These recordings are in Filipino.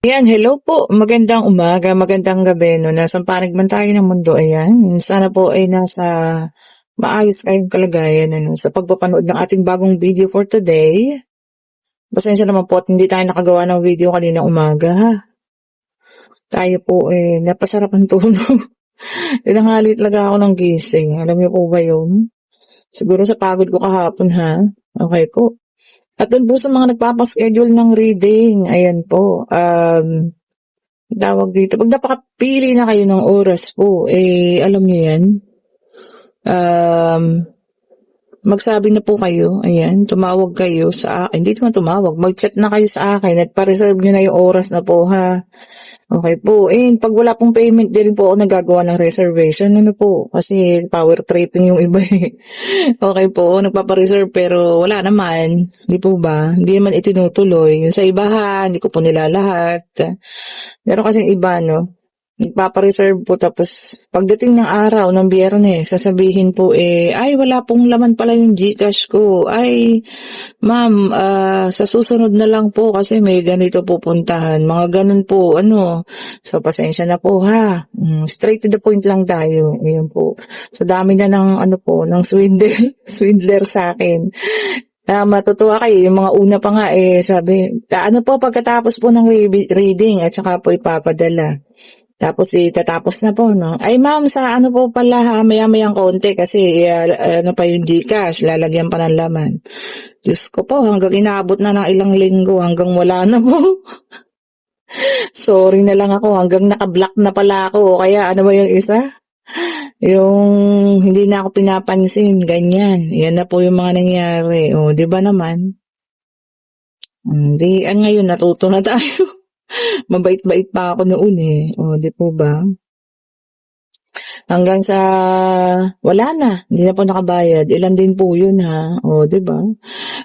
Ayan, hello po. Magandang umaga, magandang gabi, no? Nasang panig man tayo ng mundo, ayan. Sana po ay nasa maayos kayong kalagayan, ano, sa pagpapanood ng ating bagong video for today. Pasensya naman po at hindi tayo nakagawa ng video kanina umaga, ha. Tayo po napasarap ang tulog. Tinanghali talaga ako ng gising. Alam niyo po ba yun? Siguro sa pagod ko kahapon, ha. Okay po. At dun po sa mga nagpapaschedule ng reading, ayan po, tawag dito, pag napakapili na kayo ng oras po, alam niyo yan, magsabi na po kayo, ayan, tumawag kayo sa akin, hindi naman tumawag, mag-chat na kayo sa akin at pa-reserve nyo na yung oras na po, ha. Okay po, pag wala pong payment, di rin po ako nagagawa ng reservation, ano po, kasi power tripping yung iba eh. Okay po, nagpapareserve pero wala naman, di po ba? Hindi naman itinutuloy. Yung sa iba ha, hindi ko po nila lahat. Pero kasi iba, no? Nagpapareserve po tapos pagdating ng araw ng Biyernes, sasabihin po ay wala pong laman pala yung GCash ko. Ay, ma'am, sa susunod na lang po kasi may ganito pupuntahan. Mga ganun po, ano. So, pasensya na po ha. Straight to the point lang tayo. Ayan po. So, dami na ng, ano po, ng swindler sa akin. Matutuwa kayo, yung mga una pa nga sabi, ano po pagkatapos po ng reading at saka po ipapadala. Tapos tatapos na po, no? Ay ma'am, sa ano po pala ha, maya-mayang konti kasi ano pa yung GCash, lalagyan pa ng laman. Diyos ko po, hanggang inabot na ng ilang linggo, hanggang wala na po. Sorry na lang ako, hanggang naka-block na pala ako. Kaya ano ba yung isa? Yung hindi na ako pinapansin, ganyan. Yan na po yung mga nangyari. O, di ba naman? Hindi, ngayon natuto na tayo. Mabait-bait pa ako noon O, di po ba? Hanggang sa wala na, hindi na po nakabayad. Ilan din po yun ha. O, di ba?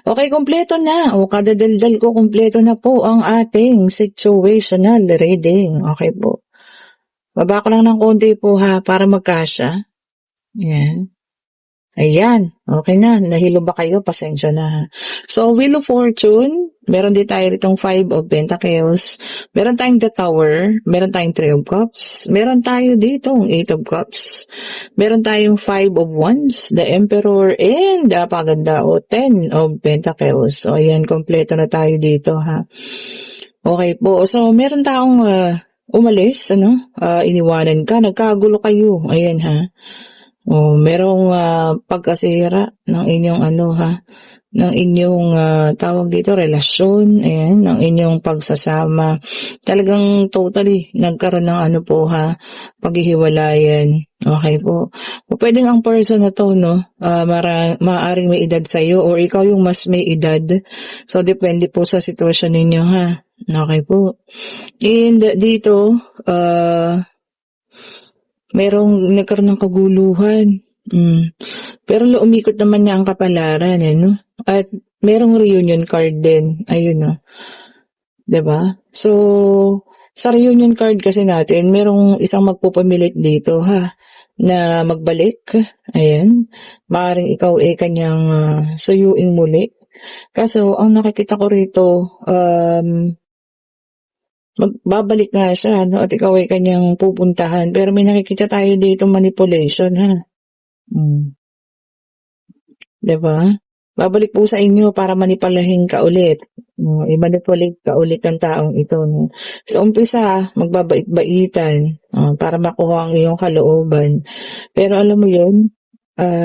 Okay, kumpleto na. O, kada daldal ko, kumpleto na po ang ating situational reading. Okay po. Baba ko lang ng konti po ha, para magkasya. Yan. Ayan, okay na. Nahilo ba kayo? Pasensya na ha. So, Wheel of Fortune, meron din tayo itong 5 of Pentacles, meron tayong The Tower, meron tayong 3 of Cups, meron tayo ditong 8 of Cups, meron tayong 5 of Wands, The Emperor, and paganda o 10 of Pentacles. So, ayan, kompleto na tayo dito ha. Okay po. So, meron taong umalis, iniwanan ka, nagkagulo kayo. Ayan ha. Merong pagkasira ng inyong ng inyong tawag dito, relasyon, ayan, ng inyong pagsasama. Talagang totally nagkaroon ng paghihiwalayan. Okay po. O pwedeng ang person na to, maaaring may edad sa'yo or ikaw yung mas may edad. So, depende po sa sitwasyon ninyo, ha. Okay po. And dito, merong nagkaroon ng kaguluhan. Pero umikot naman niya ang kapalaran, no? At merong reunion card din. Ayun, no? 'Di ba? So, sa reunion card kasi natin, merong isang magpupamilit dito, ha? Na magbalik. Ayan. Maaaring ikaw kanyang suyuing muli. Kaso, ang nakikita ko rito, magbabalik nga siya, no? At ikaw ay kanyang pupuntahan. Pero may nakikita tayo dito manipulation, ha? Diba? Babalik po sa inyo para manipulahin ka ulit. I-manipulate ka ulit ang taong ito, no? So, umpisa, magbabait-baitan para makuha ang iyong kalooban. Pero alam mo yun,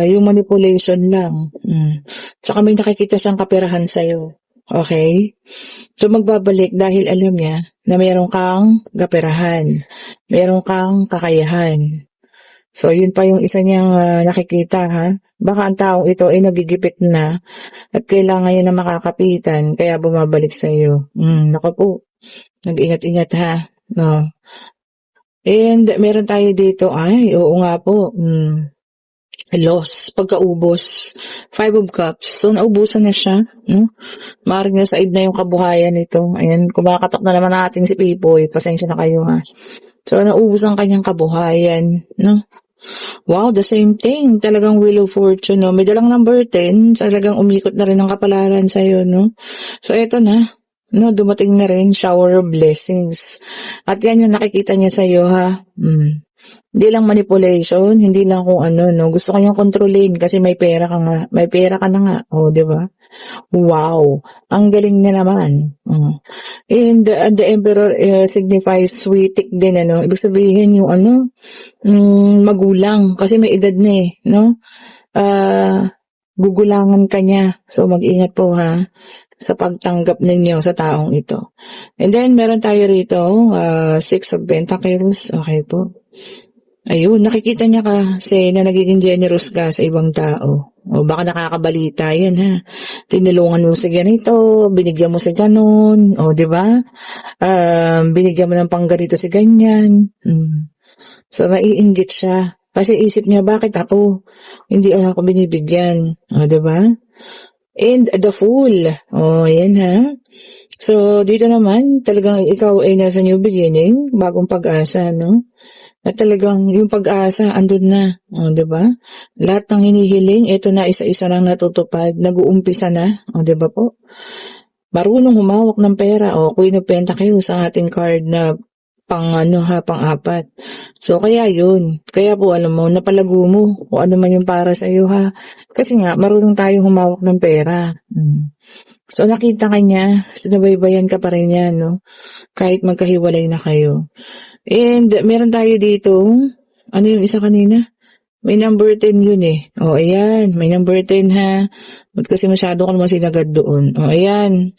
yung manipulation lang. Tsaka may nakikita siyang kaperahan sa'yo. Okay? So, magbabalik dahil alam niya na meron kang kaperahan. Meron kang kakayahan. So, yun pa yung isa niyang nakikita, ha? Baka ang taong ito ay nagigipit na at kailangan niya na makakapitan, kaya bumabalik sa iyo. Naku po, nag-ingat-ingat ha. No. And meron tayo dito, oo nga po, loss, pagkaubos, 5 of Cups. So, naubusan na siya. No? Maaaring na side na yung kabuhayan nito. Ayan, kumakatok na naman natin si Pipoy. Pasensya na kayo ha. So, naubos ang kanyang kabuhayan. No? Wow, the same thing. Talagang Wheel of Fortune, no? May dalang number 10. Talagang umikot na rin ang kapalaran sa'yo, no? So, eto na. no, dumating na rin shower of blessings. At yan yung nakikita niya sa'yo, ha? Hindi lang manipulation, hindi lang kung ano, no. Gusto kanyang kontrolin kasi may pera ka nga. May pera ka na nga. O, di ba? Wow! Ang galing niya naman. And the emperor signifies sweetik din, ano. Ibig sabihin yung ano, magulang. Kasi may edad na eh, no? Gugulangan ka niya. So, mag-ingat po, ha, sa pagtanggap ninyo sa taong ito. And then, meron tayo rito, Six of Pentacles. Okay po. Ayun, nakikita niya kasi na nagiging generous ka sa ibang tao. O baka nakakabalita yan, ha. Tinulungan mo si ganito, binigyan mo si ganon, o di ba? Binigyan mo ng pangganito si ganyan. So, naiinggit siya. Kasi isip niya, bakit ako? Hindi ako binibigyan. O, di ba? And the Fool. O, yan, ha. So, dito naman, talagang ikaw ay nasa new beginning, bagong pag-asa, no? At talagang yung pag-asa, andun na. O, diba? Lahat ng hinihiling, ito na isa-isa lang natutupad. Nag-uumpisa na. O, diba po? Marunong humawak ng pera. O, Queen of Pentacles ang ating card na pang-apat. So, kaya yun. Kaya po, alam mo, napalago mo kung ano man yung para sa iyo, ha. Kasi nga, marunong tayong humawak ng pera. So, nakita ka niya, sinabaybayan ka pa rin niya, no? Kahit magkahiwalay na kayo. And meron tayo dito, ano yung isa kanina? May number 10 yun eh. O, ayan, may number 10 ha. Ba't kasi masyado ka naman sinagad doon? O, ayan.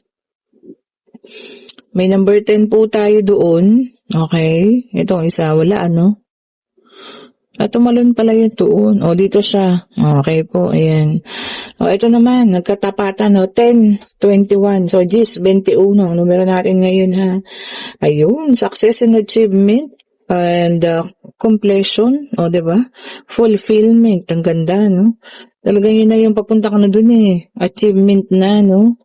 May number 10 po tayo doon. Okay. Itong isa, wala ano. At tumalon pala yun doon. O, dito siya. Okay po, ayan. O, ito naman, nagkatapatan, no? 10, 21. So, 21, numero natin ngayon, ha? Ayun, success and achievement. And completion, o, diba? Fulfillment, ang ganda, no? Talagang yun na yung papunta ka na dun, eh. Achievement na, no?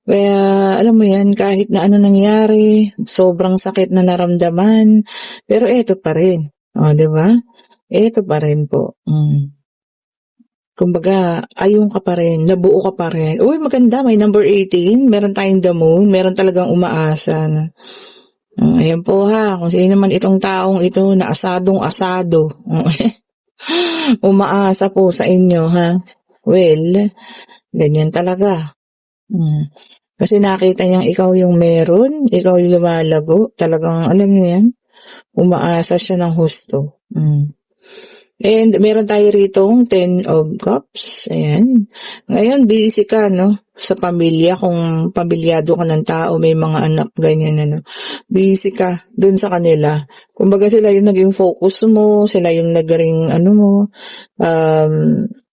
Kaya, alam mo yan, kahit na ano nangyari, sobrang sakit na naramdaman, pero eto pa rin. O, diba? Eto pa rin po. Kumbaga, ayun ka pa rin, nabuo ka pa rin. Uy, maganda, may number 18, meron tayong the moon, meron talagang umaasa. Ayan po ha, kung sino naman itong taong ito na asadong-asado. Umaasa po sa inyo ha. Well, ganyan talaga. Kasi nakita niyang ikaw yung meron, ikaw yung lumalago, talagang alam niyo yan, umaasa siya ng husto. And meron tayo ritong 10 of Cups. Ayan. Ngayon, busy ka, no? Sa pamilya, kung pamilyado ka ng tao, may mga anak, ganyan, ano. Busy ka dun sa kanila. Kumbaga sila yung naging focus mo, sila yung naging, ano mo,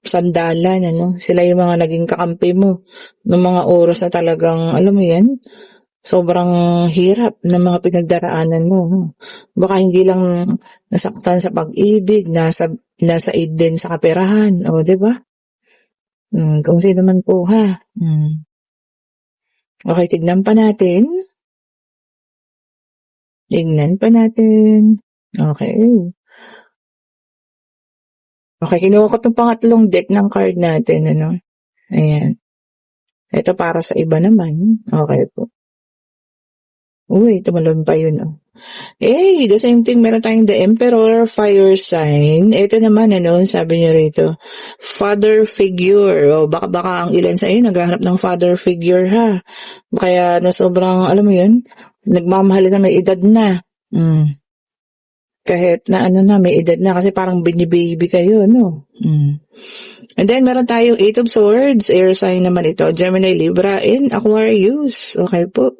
sandalan, ano. Sila yung mga naging kakampi mo ng mga oras na talagang, alam mo yan, sobrang hirap ng mga pinagdaraanan mo. Baka hindi lang nasaktan sa pag-ibig, nasa aid din sa kaperahan. O, diba? Kung sino man po, ha. Okay, tignan pa natin. Tignan pa natin. Okay. Okay, kinuha ko itong pangatlong deck ng card natin, ano. Ayan. Ito para sa iba naman. Okay po. Uy, tumalon pa yun, oh. The same thing, meron tayong the Emperor, fire sign. Ito naman, ano, sabi niya rito, father figure. O, baka ang ilan sa iyo naghahanap ng father figure, ha. Kaya na sobrang, alam mo yun, nagmamahal na may edad na. Kahit na ano na, may edad na kasi parang bini-baby kayo, no? And then, meron tayong 8 of Swords, air sign naman ito, Gemini, Libra, and Aquarius. Okay po.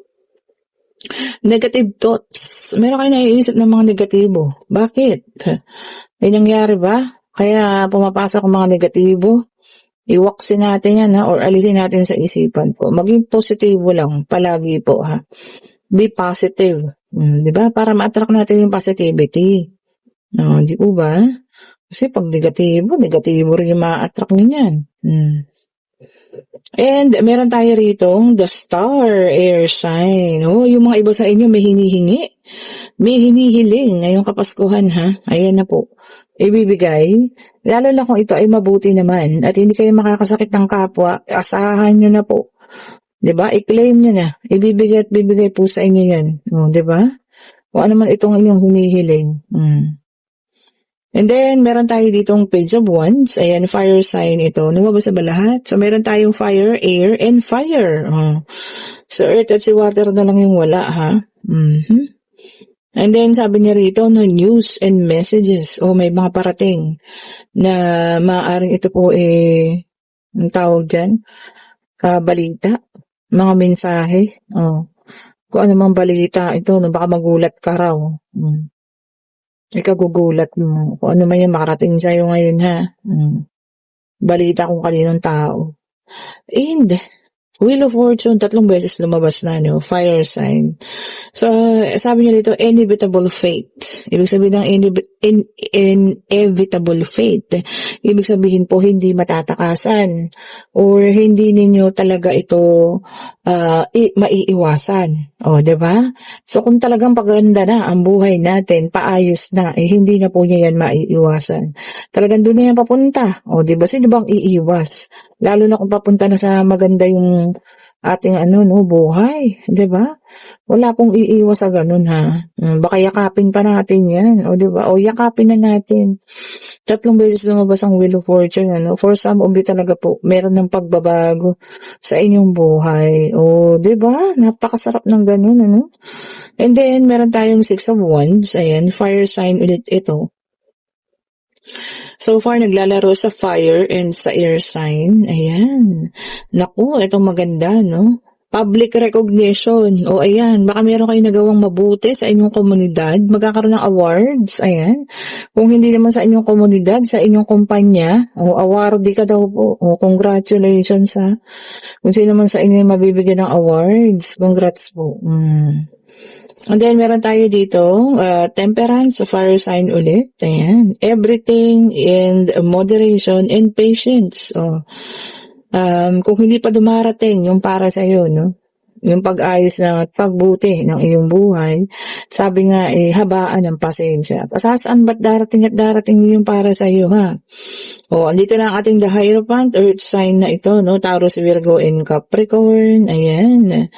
Negative thoughts. Meron kayo naiisip ng mga negatibo. Bakit? May nangyari ba? Kaya pumapasok ang mga negatibo. Iwaksin natin yan, ha? Or alisin natin sa isipan po. Maging positibo lang. Palagi po, ha? Be positive. Diba? Para ma-attract natin yung positivity. Di po ba? Kasi pag negatibo rin yung ma-attract nyo yan. And meron tayo ritong the star air sign. Yung mga iba sa inyo may hinihingi. May hinihiling ngayong Kapaskuhan, ha? Ayan na po. Ibibigay. Lalo na kung ito ay mabuti naman at hindi kayo makakasakit ng kapwa, asahan nyo na po 'Di ba? I-claim niyo na. Ibibigay at bibigay po sa inyo 'yan. Oh, 'di ba? Kung ano man itong inyong hinihiling. And then, meron tayo ditong Page of Wands. Ayan, fire sign ito. Lumabas na ba lahat? So, meron tayong fire, air, and fire. So, earth at si water na lang yung wala, ha? And then, sabi niya rito, no, news and messages. May mga parating na maaaring ito po ang tawag dyan, balita, mga mensahe. Kung ano mang balita ito, no, baka magulat ka raw. Ikagugulat mo. Kung ano man yan makarating sa'yo ngayon, ha? Balita kung kaninong tao. And, Wheel of Fortune, 3 beses lumabas na, no? Fire sign. So, sabi niya dito, inevitable fate. Ibig sabihin ng inevitable fate. Ibig sabihin po, hindi matatakasan. Or hindi ninyo talaga ito maiiwasan. Diba? So, kung talagang paganda na ang buhay natin, paayos na, hindi na po niya yan maiiwasan. Talagang doon na yan papunta. Diba? Sino bang iiwas? Lalo na kung papunta na sa maganda yung ating buhay, 'di ba? Wala pong iiwas sa ganun, ha. Baka yakapin pa natin 'yan, 'di ba? Yakapin na natin. 3 beses lumabas ang Wheel of Fortune, For some of you talaga po, meron ng pagbabago sa inyong buhay. 'Di ba? Napakasarap ng ganun, And then meron tayong 6 of Wands, ayan, fire sign ulit ito. So far, naglalaro sa fire and sa air sign. Ayan. Naku, ito maganda, no? Public recognition. Ayan. Baka meron kayong nagawang mabuti sa inyong komunidad. Magkakaroon ng awards. Ayan. Kung hindi naman sa inyong komunidad, sa inyong kumpanya, awardee ka daw po. Congratulations, ha. Kung sino man sa inyo mabibigyan ng awards, congrats po. And then, meron tayo dito, temperance, fire sign ulit. Ayan. Everything in moderation and patience. Kung hindi pa dumarating yung para sa'yo, no? Yung pag-ayos na at pagbuti ng iyong buhay, sabi nga, habaan ng pasensya. Saan ba't darating at darating yung para sa'yo, ha? Andito na ang ating The Hierophant, earth sign na ito, no? Taurus, Virgo, and Capricorn. Ayan.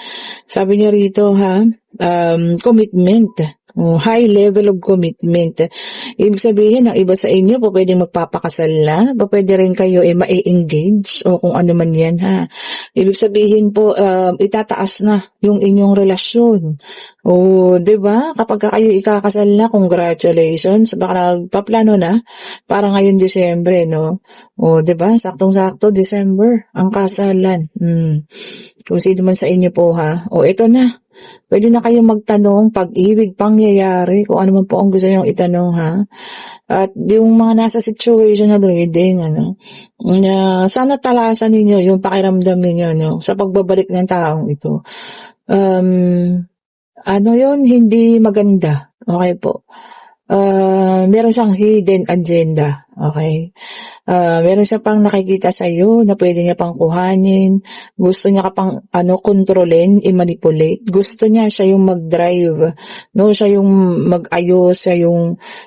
Sabi niya rito, ha? Commitment. High level of commitment. Ibig sabihin, ang iba sa inyo, pwedeng magpapakasal na, pwede rin kayo ma-engage o kung ano man yan, ha. Ibig sabihin po, itataas na yung inyong relasyon. Diba? Kapag kayo ikakasal na, congratulations. Baka nagpaplano na para ngayon Disyembre, no? Diba? Saktong-sakto, December, ang kasalan. Kung sino man sa inyo po, ha. Ito na. Pwede na kayong magtanong, pag-ibig, pangyayari, kung ano man po ang gusto niyong itanong, ha. At yung mga nasa situational reading, sana talasan ninyo yung pakiramdam ninyo, sa pagbabalik ng taong ito. Hindi maganda. Okay po. Meron siyang hidden agenda. Okay? Meron siya pang nakikita sa iyo na pwede niya pang kuhanin. Gusto niya ka pang kontrolin, i-manipulate. Gusto niya siya yung mag-drive, no? Siya yung mag-ayos,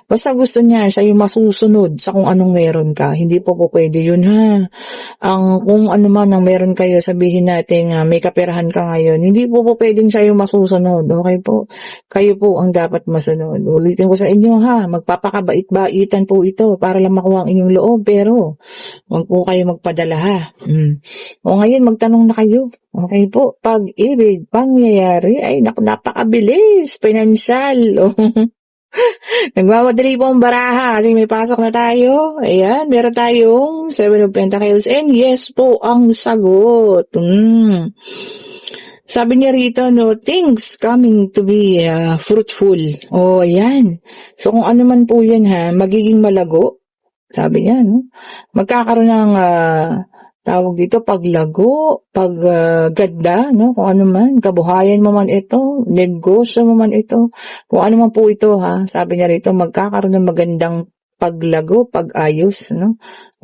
basta gusto niya siya yung masusunod sa kung anong meron ka. Hindi po pwede yun, ha. Kung ano man ang meron kayo, sabihin natin may kaperahan ka ngayon, hindi po pwedeng siya yung masusunod. Okay po? Kayo po ang dapat masunod. Ulitin ko sa inyo, ha. Magpapakabait-baitan po ito para lang makuha ang inyong loob, pero huwag po kayo magpadala, ha. Ngayon magtanong na kayo. Okay po, pag-ibig, pangyayari, ay napakabilis, financial. Nagmamadali po ang baraha kasi may pasok na tayo. Ayan, meron tayong 7 of Pentacles and yes po ang sagot. Sabi niya rito, no, things coming to be fruitful. Ayan. So kung ano man po yan, ha, magiging malago. Sabi niya, no? Magkakaroon ng tawag dito, paglago, pagganda, no? Kung ano man, kabuhayan mo man ito, negosyo mo man ito, kung ano man po ito, ha? Sabi niya rito, magkakaroon ng magandang paglago, pag-ayos, no?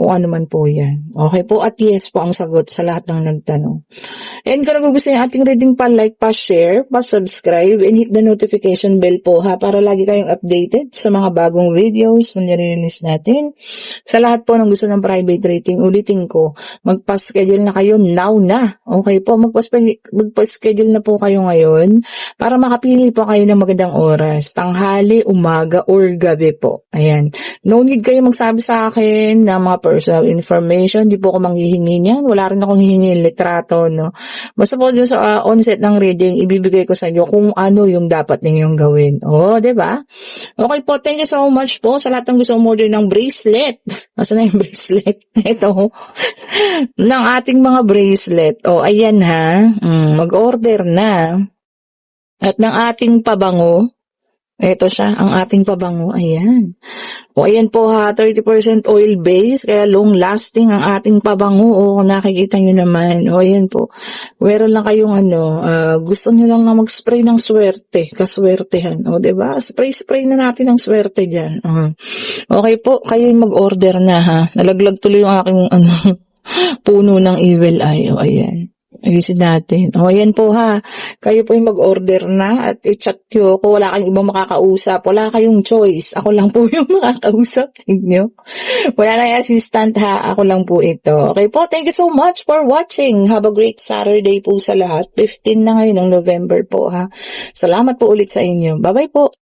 kung ano man po yan. Okay po, at yes po ang sagot sa lahat ng nagtanong. And kung nagugustuhan yung ating reading, pa-like, pa-share, pa-subscribe, and hit the notification bell po ha, para lagi kayong updated sa mga bagong videos na nire-release natin. Sa lahat po ng gusto ng private rating, ulitin ko, magpa-schedule na kayo now na. Okay po, magpa-schedule na po kayo ngayon para makapili po kayo ng magandang oras, tanghali, umaga, or gabi po. Ayan. No need kayo magsabi sa akin ng mga personal information, di po ako manghihingi niyan. Wala rin akong hihingi litrato, no? Basta po dun sa onset ng reading, ibibigay ko sa inyo kung ano yung dapat ninyong gawin. Oh, di ba? Okay po, thank you so much po sa lahat ng gusto umorder ng bracelet. Nasaan na yung bracelet? Ito, ng ating mga bracelet. Oh, ayan ha. Mag-order na. At ng ating pabango. Ito siya, ang ating pabango. Ayan. O, ayan po ha, 30% oil base, kaya long lasting ang ating pabango. O, nakikita nyo naman. O, ayan po. Meron lang kayong gusto nyo lang na mag-spray ng swerte, kaswertehan. O, diba? Spray na natin ang swerte dyan. Okay po, kayo yung mag-order na ha. Nalaglag tuloy yung aking puno ng evil eye. O, ayan. Ayusin natin. O, ayan po ha. Kayo po yung mag-order na at i-chat nyo. Kung wala kayong ibang makakausap, wala kayong choice. Ako lang po yung makakausap ninyo. Wala na yung assistant ha. Ako lang po ito. Okay po, thank you so much for watching. Have a great Saturday po sa lahat. 15 na ngayon ng November po ha. Salamat po ulit sa inyo. Bye-bye po.